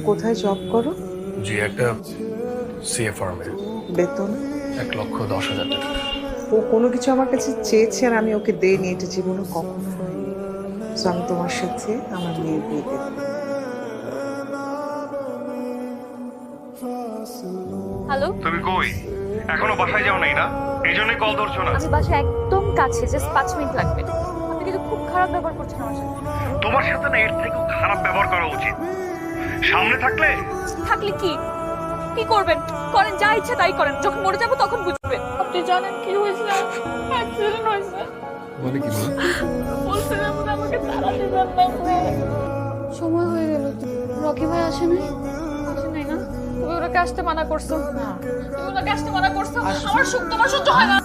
কোথায় জব করো? জি, একটা সিএ ফার্মে। বেতন? 1,10,000 টাকা। ও কোনো কিছু আমার কাছে চেয়েছে আর আমি ওকে দেইনি, এটা জীবনে কখনো হয়নি। তো আমি তোমার সাথে আমার মেয়ের বিয়ে দেব। হ্যালো, তুমি কই? এখনো বাসায় যাও নাই না? এই জন্যই কল ধরছো না। আমি বাসায় একদম কাছে, জাস্ট 5 মিনিট লাগবে। আপনি কিন্তু খুব খারাপ ব্যবহার করছেন আমার সাথে। তোমার সাথে না এর থেকেও খারাপ ব্যবহার করা উচিত। সামনে থাকলে থাকলে কি কি করবেন? করেন, যা ইচ্ছা তাই করেন, যখন মরে যাবো তখন বুঝবেন। আপনি জানেন কি হয়েছে? অ্যাক্সিডেন্ট হয়েছে। মানে কি মা? বলছেন আমাকে তাড়া দিবেন না। সময় হয়ে গেল তো। রকি ভাই আসে নাই? আসে নাই না? তুমি ওনাকে আসতে মানা করছো। তুমি ওনাকে আসতে মানা করছো। আমার সুখ তোমার সহ্য হয় না।